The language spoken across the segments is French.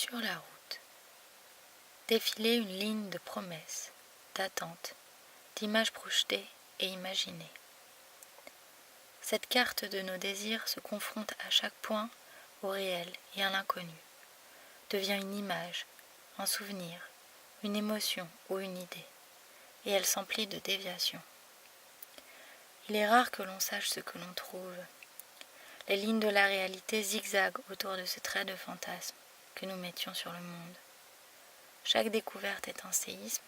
Sur la route, défilait une ligne de promesses, d'attentes, d'images projetées et imaginées. Cette carte de nos désirs se confronte à chaque point au réel et à l'inconnu, devient une image, un souvenir, une émotion ou une idée, et elle s'emplit de déviations. Il est rare que l'on sache ce que l'on trouve. Les lignes de la réalité zigzaguent autour de ce trait de fantasme que nous mettions sur le monde. Chaque découverte est un séisme,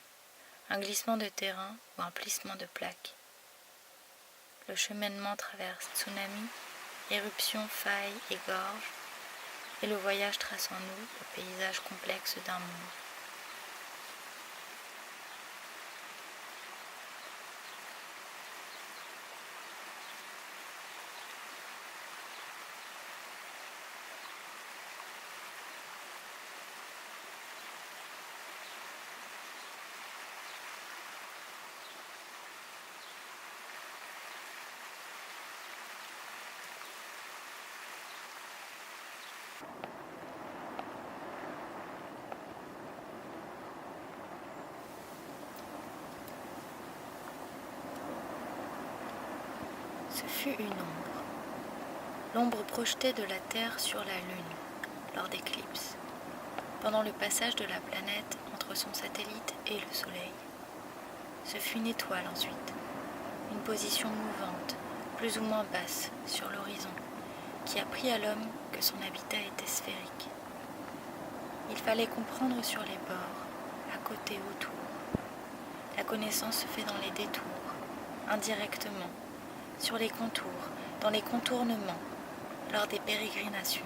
un glissement de terrain ou un plissement de plaques. Le cheminement traverse tsunami, éruptions, failles et gorges, et le voyage trace en nous le paysage complexe d'un monde. Ce fut une ombre, l'ombre projetée de la Terre sur la Lune lors d'éclipses, pendant le passage de la planète entre son satellite et le Soleil. Ce fut une étoile ensuite, une position mouvante, plus ou moins basse, sur l'horizon, qui apprit à l'homme que son habitat était sphérique. Il fallait comprendre sur les bords, à côté, autour. La connaissance se fait dans les détours, indirectement, sur les contours, dans les contournements, lors des pérégrinations.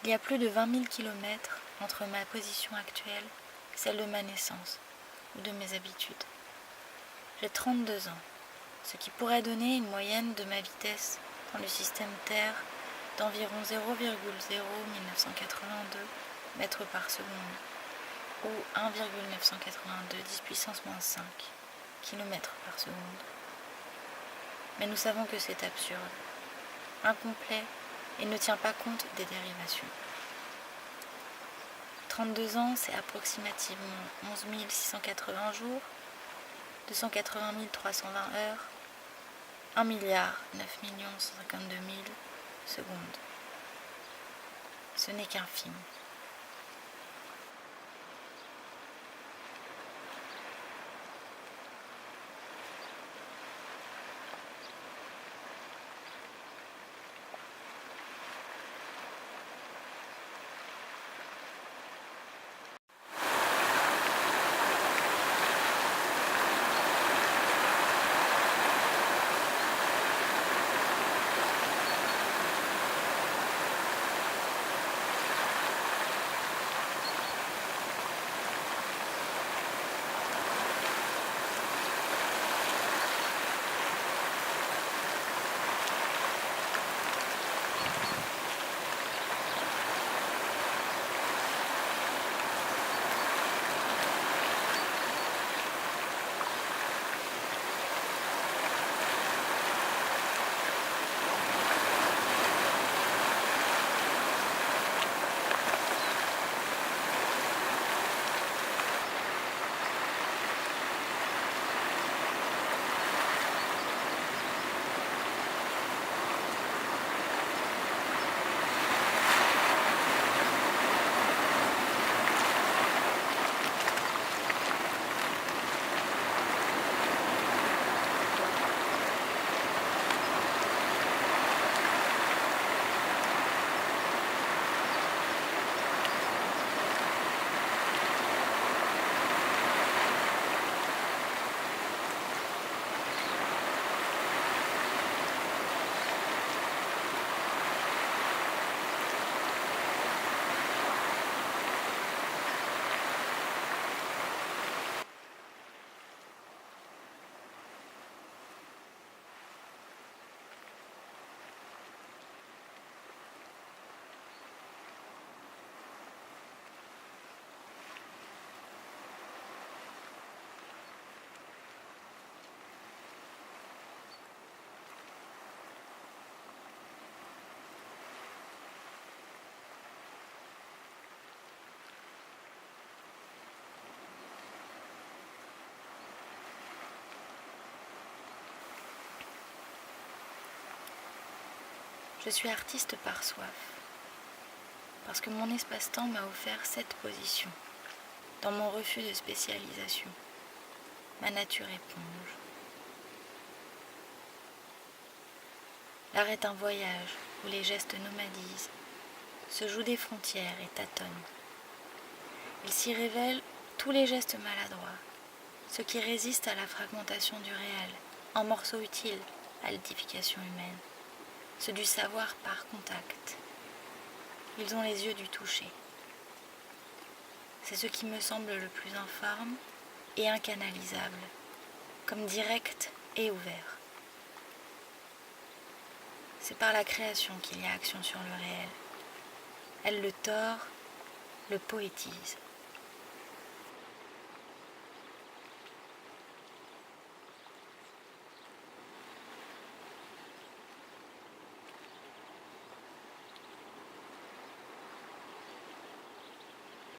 Il y a plus de 20 000 kilomètres entre ma position actuelle et celle de ma naissance ou de mes habitudes. J'ai 32 ans, ce qui pourrait donner une moyenne de ma vitesse dans le système Terre d'environ 0,01982 mètres par seconde ou 1,982 10 puissance moins 5 km par seconde. Mais nous savons que c'est absurde, incomplet et ne tient pas compte des dérivations. 32 ans, c'est approximativement 11 680 jours, 280 320 heures, 1 milliard 9 152 000 secondes. Ce n'est qu'un film. Je suis artiste par soif, parce que mon espace-temps m'a offert cette position, dans mon refus de spécialisation, ma nature éponge. L'art est un voyage où les gestes nomadisent, se jouent des frontières et tâtonnent. Il s'y révèle tous les gestes maladroits, ceux qui résistent à la fragmentation du réel, en morceaux utiles à l'édification humaine, ceux du savoir par contact. Ils ont les yeux du toucher. C'est ce qui me semble le plus informe et incanalisable, comme direct et ouvert. C'est par la création qu'il y a action sur le réel. Elle le tord, le poétise.